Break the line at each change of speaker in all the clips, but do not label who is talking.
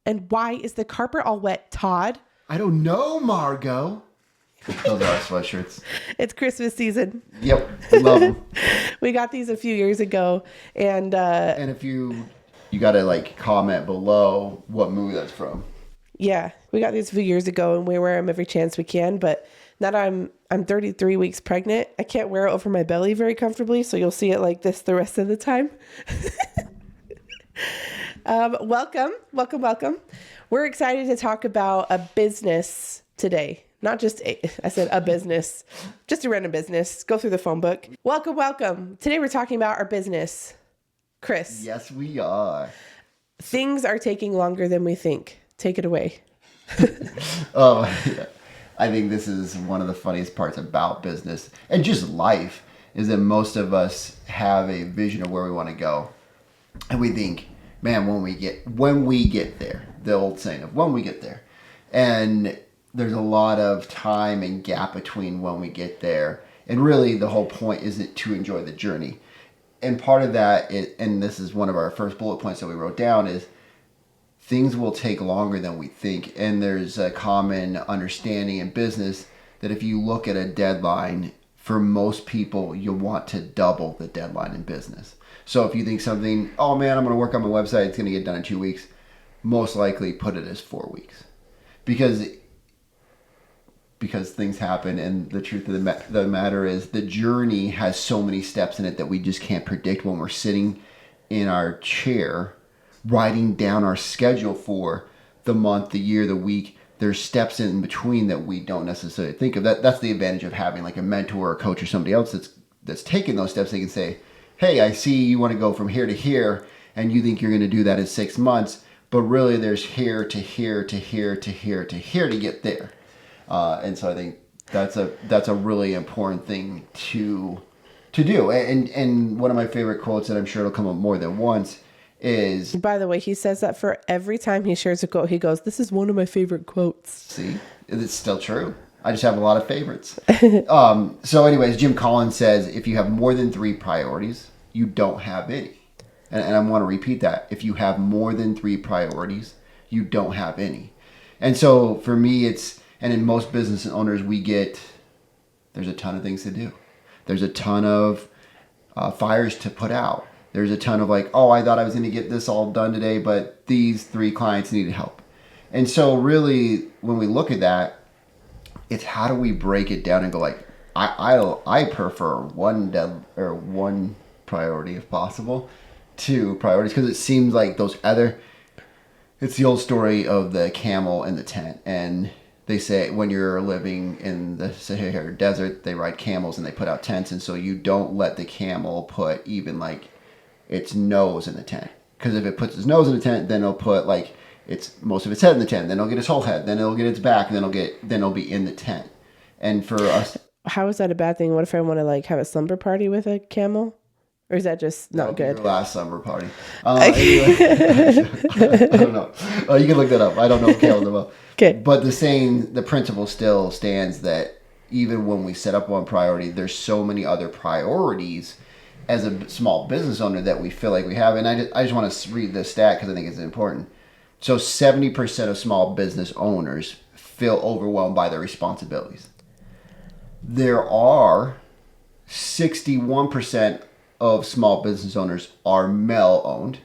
And why is the carpet all wet, Todd?
I don't know, Margot. Those are our sweatshirts.
It's Christmas season.
Yep, love them.
We got these a few years ago, and
if you gotta like comment below what movie that's from.
Yeah, we got these a few years ago, and we wear them every chance we can. But now that I'm 33 weeks pregnant, I can't wear it over my belly very comfortably, so you'll see it like this the rest of the time. Welcome. We're excited to talk about a business today. Not just I said a business, just a random business. Go through the phone book. Welcome. Today we're talking about our business. Chris.
Yes, we are.
Things are taking longer than we think. Take it away.
Oh, yeah. I think this is one of the funniest parts about business and just life is that most of us have a vision of where we want to go. And we think, man, when we get there, the old saying of when we get there. And there's a lot of time and gap between when we get there. And really the whole point isn't to enjoy the journey. And part of that, and this is one of our first bullet points that we wrote down, is things will take longer than we think. And there's a common understanding in business that if you look at a deadline, for most people, you'll want to double the deadline in business. So if you think something, oh man, I'm going to work on my website, it's going to get done in 2 weeks, most likely put it as 4 weeks. Because things happen, and the truth of the matter is the journey has so many steps in it that we just can't predict when we're sitting in our chair writing down our schedule for the month, the year, the week. There's steps in between that we don't necessarily think of. That's the advantage of having like a mentor or a coach or somebody else that's taking those steps. They can say, hey, I see you want to go from here to here, and you think you're going to do that in 6 months, but really there's here to here to here to here to here to get there. And so I think that's a really important thing to do. And one of my favorite quotes that I'm sure it'll come up more than once is...
By the way, he says that for every time he shares a quote, he goes, this is one of my favorite quotes.
See, it's still true. I just have a lot of favorites. So anyways, Jim Collins says, if you have more than 3 priorities, you don't have any. And I want to repeat that. If you have more than 3 priorities, you don't have any. And so for me, and in most business owners, there's a ton of things to do. There's a ton of fires to put out. There's a ton of like, oh, I thought I was going to get this all done today, but these 3 clients needed help. And so really, when we look at that, it's how do we break it down and go like, I prefer one priority if possible, 2 priorities, because it seems like it's the old story of the camel and the tent. And they say when you're living in the Sahara Desert, they ride camels and they put out tents. And so you don't let the camel put even like its nose in the tent. Because if it puts its nose in the tent, then it'll put like most of its head in the tent. Then it'll get its whole head. Then it'll get its back. And then it'll be in the tent. And for us... How
is that a bad thing? What if I want to like have a slumber party with a camel? Or is that just not good?
Your last slumber party. Anyway, I don't know. You can look that up. I don't know camels about.
Okay.
But the principle still stands that even when we set up one priority, there's so many other priorities as a small business owner that we feel like we have. And I just want to read this stat because I think it's important. So 70% of small business owners feel overwhelmed by their responsibilities. There are 61% of small business owners are male owned.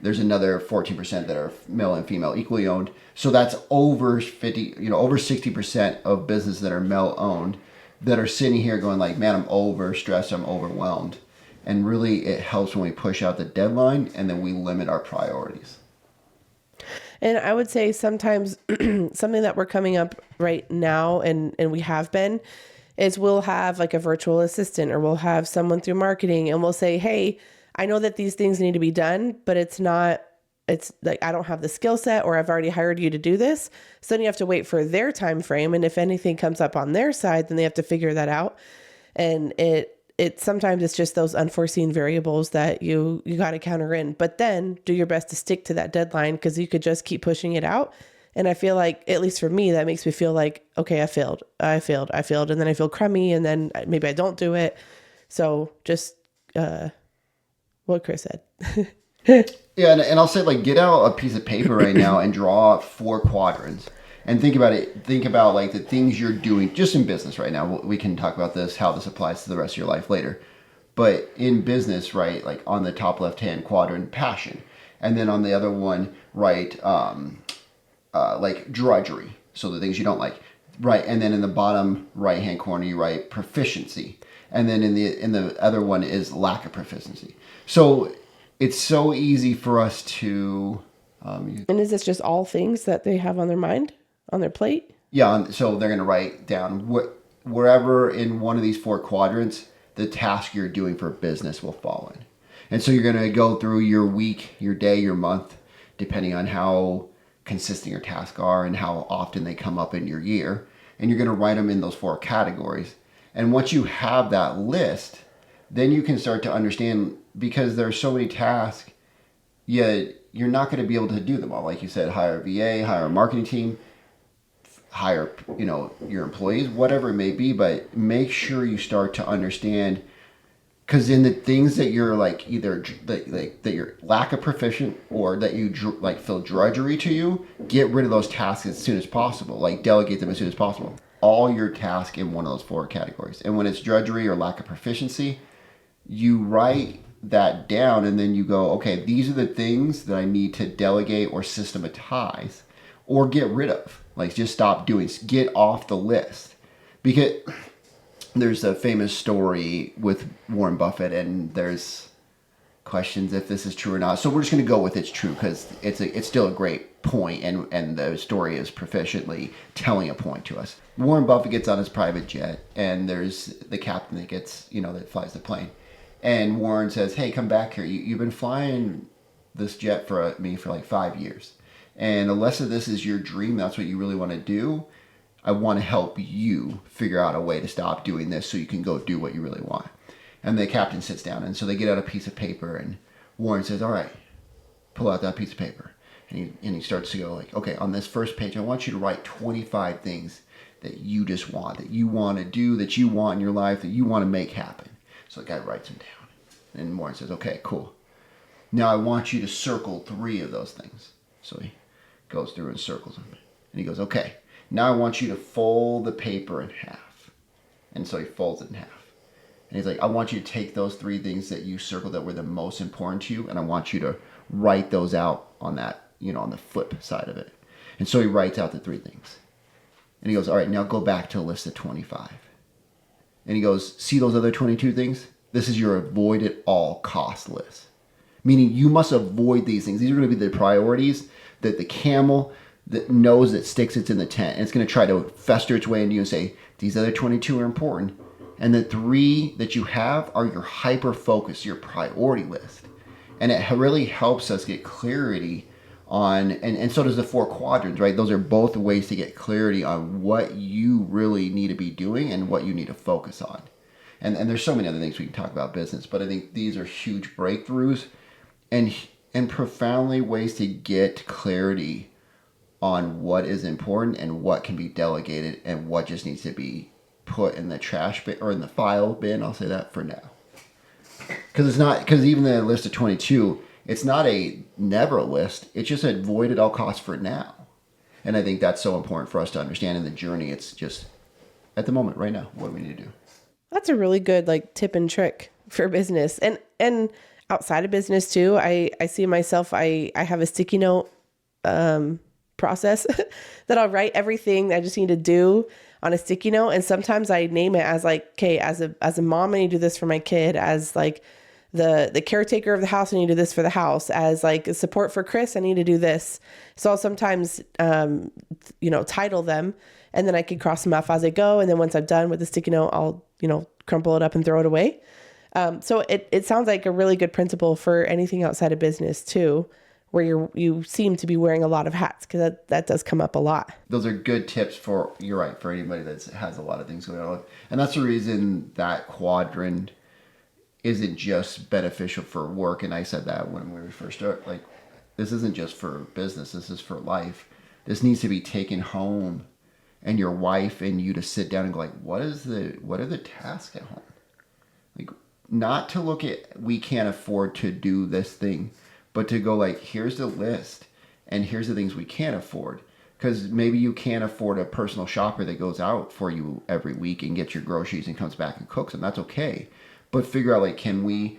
There's another 14% that are male and female equally owned. So that's over 60% of businesses that are male owned that are sitting here going like, man, I'm overstressed, I'm overwhelmed. And really it helps when we push out the deadline and then we limit our priorities.
And I would say sometimes something that we're coming up right now and we have been is we'll have like a virtual assistant or we'll have someone through marketing and we'll say, hey, I know that these things need to be done, but it's like, I don't have the skill set or I've already hired you to do this. So then you have to wait for their time frame. And if anything comes up on their side, then they have to figure that out. And sometimes it's just those unforeseen variables that you got to counter in, but then do your best to stick to that deadline because you could just keep pushing it out. And I feel like, at least for me, that makes me feel like, okay, I failed. And then I feel crummy and then maybe I don't do it. So just what Chris said.
Yeah, and I'll say, like, get out a piece of paper right now and draw 4 quadrants. And think about it. Think about, like, the things you're doing just in business right now. We can talk about this, how this applies to the rest of your life later. But in business, right, like on the top left-hand quadrant, passion. And then on the other one, right, like drudgery. So the things you don't like. Right, and then in the bottom right-hand corner, you write proficiency. And then in the other one is lack of proficiency. So it's so easy for us to
And is this just all things that they have on their mind, on their plate?
yeah, so they're going to write down wherever in one of these 4 quadrants the task you're doing for business will fall in. And so you're going to go through your week, your day, your month, depending on how consistent your tasks are and how often they come up in your year. And you're going to write them in those 4 categories. And once you have that list, then you can start to understand, because there's so many tasks, you're not going to be able to do them all. Like you said, hire a VA, hire a marketing team, hire, your employees, whatever it may be, but make sure you start to understand, because in the things that you're like either like that you're lack of proficient or that you like feel drudgery to you, get rid of those tasks as soon as possible. Like delegate them as soon as possible. All your tasks in one of those 4 categories. And when it's drudgery or lack of proficiency, you write that down and then you go, okay, these are the things that I need to delegate or systematize or get rid of. Like just stop doing, get off the list. Because there's a famous story with Warren Buffett, and there's questions if this is true or not. So we're just going to go with it's true because it's still a great point, and the story is proficiently telling a point to us. Warren Buffett gets on his private jet, and there's the captain that gets, that flies the plane. And Warren says, hey, come back here. You've been flying this jet for me for like 5 years. And unless this is your dream, that's what you really want to do, I want to help you figure out a way to stop doing this so you can go do what you really want. And the captain sits down, and so they get out a piece of paper, and Warren says, all right, pull out that piece of paper. And he starts to go like, okay, on this first page, I want you to write 25 things that you just want, that you want to do, that you want in your life, that you want to make happen. So the guy writes them down. And Warren says, okay, cool. Now I want you to circle 3 of those things. So he goes through and circles them. And he goes, okay, now I want you to fold the paper in half. And so he folds it in half. And he's like, I want you to take those 3 things that you circled that were the most important to you, and I want you to write those out on that, on the flip side of it. And so he writes out the 3 things. And he goes, all right, now go back to a list of 25. And he goes, see those other 22 things? This is your avoid at all cost list. Meaning you must avoid these things. These are going to be the priorities that the camel that knows that sticks it's in the tent. And it's going to try to fester its way into you and say, these other 22 are important. And the 3 that you have are your hyper focus, your priority list. And it really helps us get clarity on, and so does the 4 quadrants, right? Those are both ways to get clarity on what you really need to be doing and what you need to focus on. And there's so many other things we can talk about business, but I think these are huge breakthroughs and profoundly ways to get clarity on what is important and what can be delegated and what just needs to be put in the trash bin or in the file bin. I'll say that for now. Because even the list of 22, it's not a never list. It's just a avoid at all costs for now. And I think that's so important for us to understand in the journey. It's just at the moment, right now, what do we need to do?
That's a really good tip and trick for business and outside of business too. I see myself, I have a sticky note process that I'll write everything I just need to do on a sticky note. And sometimes I name it as okay, as a mom, I need to do this for my kid, as the caretaker of the house, I need to do this for the house, as support for Chris, I need to do this. So I'll sometimes, title them, and then I can cross them off as I go. And then once I'm done with the sticky note, I'll, crumple it up and throw it away. So it sounds like a really good principle for anything outside of business too, where you seem to be wearing a lot of hats, because that does come up a lot.
Those are good tips for anybody that has a lot of things going on. And that's the reason that quadrant isn't just beneficial for work. And I said that when we first started, this isn't just for business, this is for life. This needs to be taken home, and your wife and you to sit down and go what are the tasks at home? Not to look at, we can't afford to do this thing, but to go like, here's the list and here's the things we can't afford. Because maybe you can't afford a personal shopper that goes out for you every week and gets your groceries and comes back and cooks them. That's okay. But figure out like, can we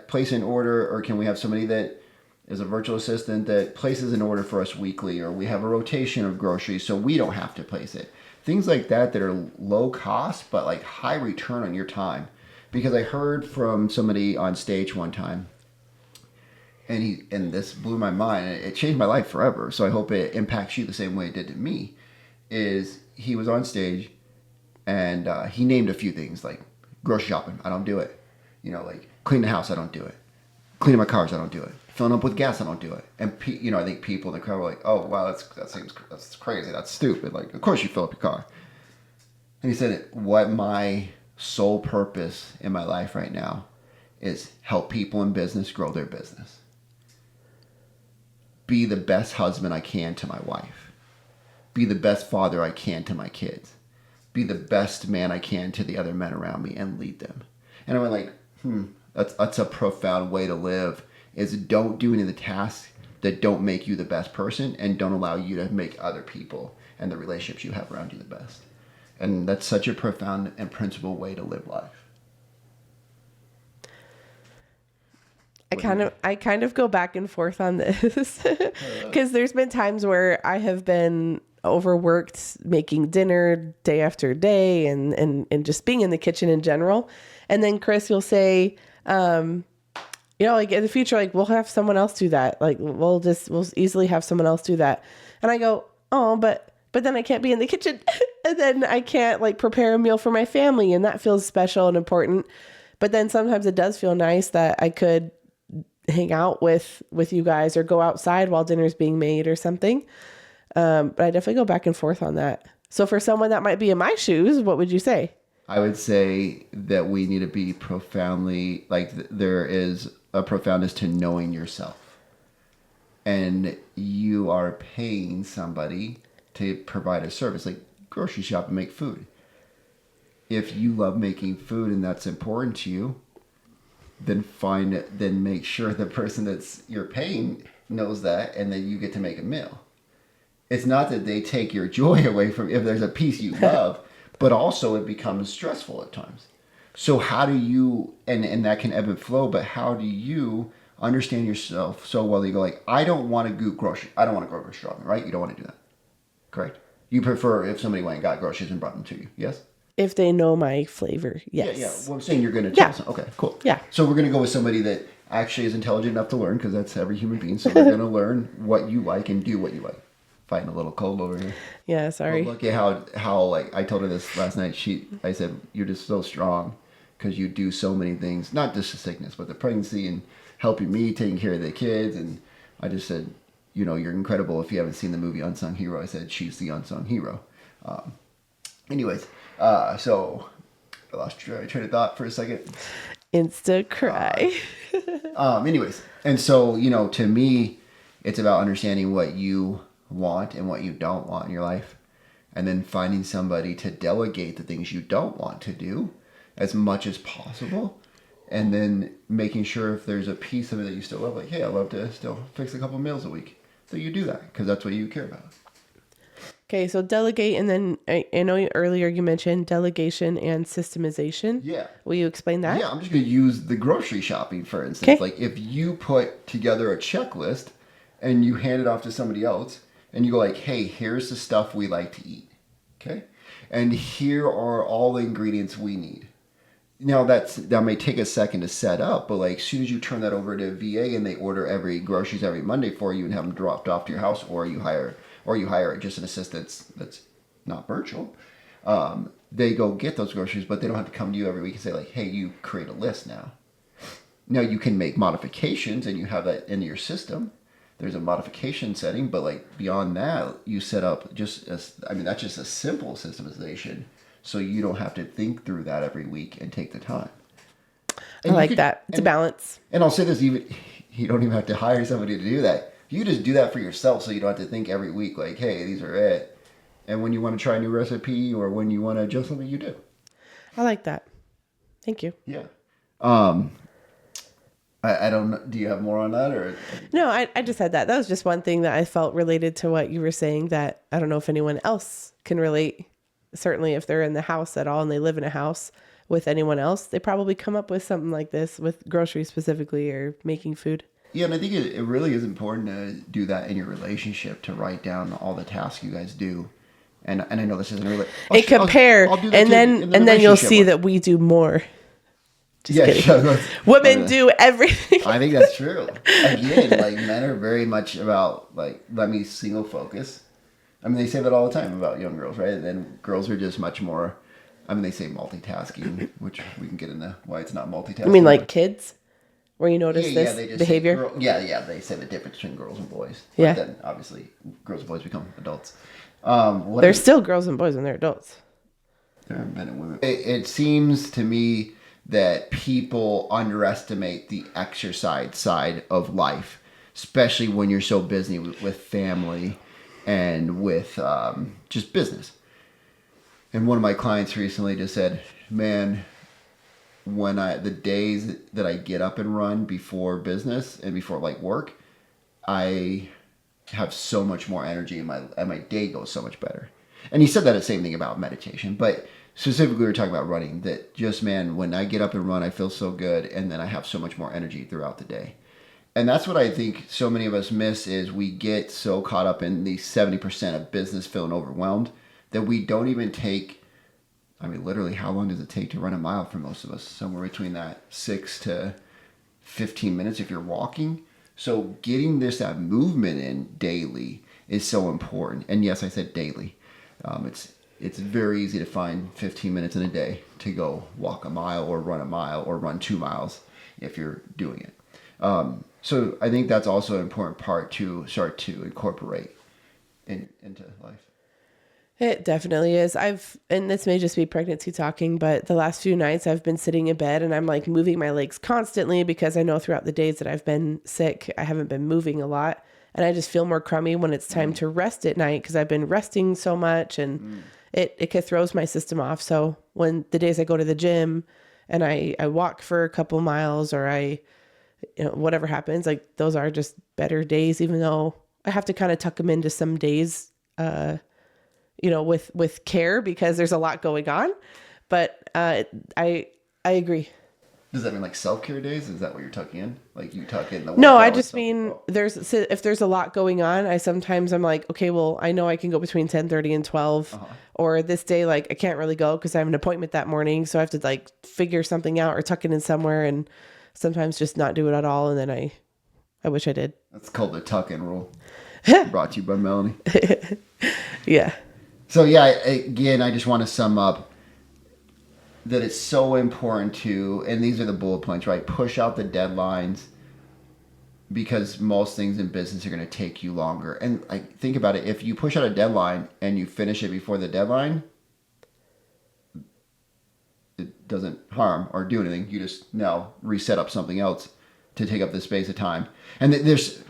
place an order, or can we have somebody that is a virtual assistant that places an order for us weekly, or we have a rotation of groceries so we don't have to place it. Things like that are low cost but like high return on your time. Because I heard from somebody on stage one time, and this blew my mind. It changed my life forever. So I hope it impacts you the same way it did to me. Is he was on stage, and he named a few things like grocery shopping, I don't do it. You know, like clean the house, I don't do it. Cleaning my cars, I don't do it. Filling up with gas, I don't do it. And I think people in the crowd were like, "Oh wow, that's crazy. That's stupid. Like, of course you fill up your car." And he said, "What my sole purpose in my life right now is help people in business grow their business. Be the best husband I can to my wife. Be the best father I can to my kids. Be the best man I can to the other men around me and lead them." And I went like, that's a profound way to live. Is don't do any of the tasks that don't make you the best person and don't allow you to make other people and the relationships you have around you the best. And that's such a profound and principled way to live life.
I kind of go back and forth on this because there's been times where I have been overworked making dinner day after day and just being in the kitchen in general. And then Chris, you'll say, like in the future, like we'll have someone else do that. Like we'll easily have someone else do that. And I go, oh, but then I can't be in the kitchen and then I can't like prepare a meal for my family. And that feels special and important. But then sometimes it does feel nice that I could hang out with you guys or go outside while dinner's being made or something. But I definitely go back and forth on that. So for someone that might be in my shoes, what would you say?
I would say that we need to be profoundly, like there is a profoundness to knowing yourself. And you are paying somebody to provide a service, like grocery shop and make food. If you love making food and that's important to you, then make sure the person that's you're paying knows that, and then you get to make a meal. It's not that they take your joy away from if there's a piece you love, but also it becomes stressful at times. So how do you, and that can ebb and flow, but how do you understand yourself so well that you go like, I don't want to go grocery shopping, right? You don't want to do that, correct? You prefer if somebody went and got groceries and brought them to you, yes?
If they know my flavor, yes.
Yeah. Well, I'm saying you're going to tell them. Okay, cool.
Yeah.
So we're going to go with somebody that actually is intelligent enough to learn, because that's every human being. So they're going to learn what you like and do what you like. Fighting a little cold over here.
Yeah, sorry.
But look at how like I told her this last night. I said, you're just so strong because you do so many things, not just the sickness, but the pregnancy and helping me, taking care of the kids. And I just said, you're incredible. If you haven't seen the movie Unsung Hero, I said she's the unsung hero. Anyways, so I lost train of thought for a second.
Insta cry.
Anyways, and so to me, it's about understanding what you want and what you don't want in your life, and then finding somebody to delegate the things you don't want to do as much as possible, and then making sure if there's a piece of it that you still love, like, hey, I love to still fix a couple meals a week, so you do that because that's what you care about.
Okay, so delegate, and then I know earlier you mentioned delegation and systemization.
Yeah.
Will you explain that?
Yeah, I'm just going to use the grocery shopping, for instance.
Okay.
Like if you put together a checklist and you hand it off to somebody else and you go like, hey, here's the stuff we like to eat. Okay. And here are all the ingredients we need. Now that may take a second to set up, but like as soon as you turn that over to VA and they order groceries every Monday for you and have them dropped off to your house, or you hire just an assistant that's not virtual, they go get those groceries, but they don't have to come to you every week and say like, hey, you create a list now. Now you can make modifications and you have that in your system. There's a modification setting, but like beyond that, you set up that's just a simple systemization. So you don't have to think through that every week and take the time.
I like that. It's a balance.
And I'll say this, you don't even have to hire somebody to do that. You just do that for yourself, so you don't have to think every week like, hey, these are it. And when you want to try a new recipe or when you want to adjust something, you do.
I like that. Thank you.
Yeah. I don't know. Do you have more on that or?
No, I just had that. That was just one thing that I felt related to what you were saying that I don't know if anyone else can relate. Certainly if they're in the house at all and they live in a house with anyone else, they probably come up with something like this with groceries specifically or making food.
Yeah, and I think it really is important to do that in your relationship, to write down all the tasks you guys do. And I know this isn't really.
And compare,
I'll do that
and
too
then
in the
and then you'll
relationship
see
one.
that we do more. Just
Yeah,
kidding.
yeah,
Women do everything.
I think that's true. Again, like men are very much about like let me single focus. I mean, they say that all the time about young girls, right? And then girls are just much more. I mean, they say multitasking, which we can get into why it's not multitasking.
I mean, like kids, where you notice
they
this
just
behavior.
Say they say the difference between girls and boys.
Yeah.
But then obviously girls and boys become adults.
There's still girls and boys when they're adults.
There are men and women. It seems to me that people underestimate the exercise side of life, especially when you're so busy with family and with just business. And one of my clients recently just said, man, when the days that I get up and run before business and before like work, I have so much more energy and my day goes so much better. And he said that the same thing about meditation, but specifically we were talking about running, that just, man, when I get up and run, I feel so good. And then I have so much more energy throughout the day. And that's what I think so many of us miss is we get so caught up in the 70% of business feeling overwhelmed that we don't even take, I mean, literally, how long does it take to run a mile for most of us? Somewhere between that 6 to 15 minutes if you're walking. So getting that movement in daily is so important. And yes, I said daily. It's very easy to find 15 minutes in a day to go walk a mile or run 2 miles if you're doing it. So I think that's also an important part to start to incorporate into life.
It definitely is. And this may just be pregnancy talking, but the last few nights I've been sitting in bed and I'm like moving my legs constantly because I know throughout the days that I've been sick, I haven't been moving a lot. And I just feel more crummy when it's time to rest at night because I've been resting so much and it throws my system off. So when the days I go to the gym and I walk for a couple miles or whatever happens, like those are just better days, even though I have to kind of tuck them into some days, with care because there's a lot going on. But I agree.
Does that mean like self-care days? Is that what you're tucking in? Like you tuck in the
No, I
workout
just
stuff?
mean if there's a lot going on, I'm like, okay, well, I know I can go between 10:30 and 12 or this day, like I can't really go because I have an appointment that morning. So I have to like figure something out or tuck it in somewhere and sometimes just not do it at all. And then I wish I did.
That's called the tuck-in rule. Brought to you by Melanie.
Yeah.
So yeah, again, I just want to sum up that it's so important to, and these are the bullet points, right? Push out the deadlines because most things in business are going to take you longer. And like, think about it. If you push out a deadline and you finish it before the deadline, it doesn't harm or do anything. You just now reset up something else to take up the space of time. And there's,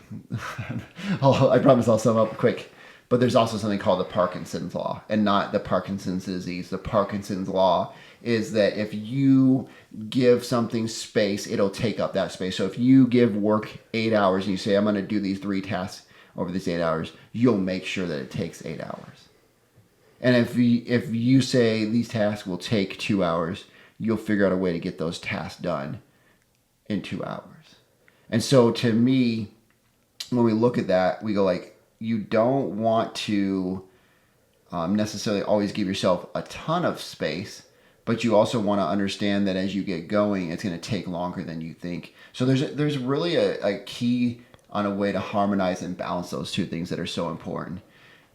I promise I'll sum up quick, but there's also something called the Parkinson's law, and not the Parkinson's disease. The Parkinson's law is that if you give something space, it'll take up that space. So if you give work 8 hours and you say, I'm going to do these 3 tasks over these 8 hours, you'll make sure that it takes 8 hours. And if you say these tasks will take 2 hours, you'll figure out a way to get those tasks done in 2 hours. And so to me, when we look at that, we go like, you don't want to necessarily always give yourself a ton of space, but you also want to understand that as you get going, it's going to take longer than you think. So there's really a key on a way to harmonize and balance those two things that are so important.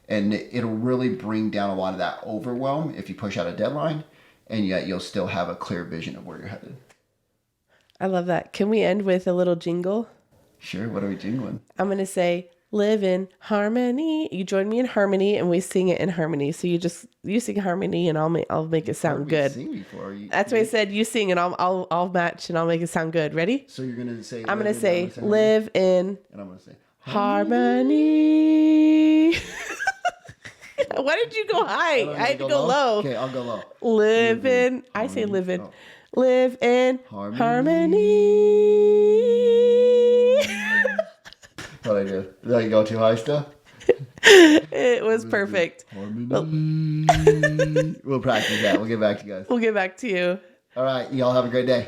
And it'll really bring down a lot of that overwhelm if you push out a deadline, and yet you'll still have a clear vision of where you're headed.
I love that. Can we end with a little jingle?
Sure. What are we jingling? I'm
going to say, live in harmony. You join me in harmony and we sing it in harmony. So you sing harmony and I'll make it sound good.
Sing before.
That's what I said. You sing and I'll match and I'll make it sound good. Ready?
So you're going to say,
I'm going to say live in
and I'm going to say
harmony. Why did you go high? I had to go low.
Okay, I'll go low.
Live in. I say live in.
Oh.
live in
Harmony.
harmony.
What I do? Did I go too high still?
It was perfect.
Harmony. We'll practice that. We'll get back to you guys.
We'll get back to you.
All right. Y'all have a great day.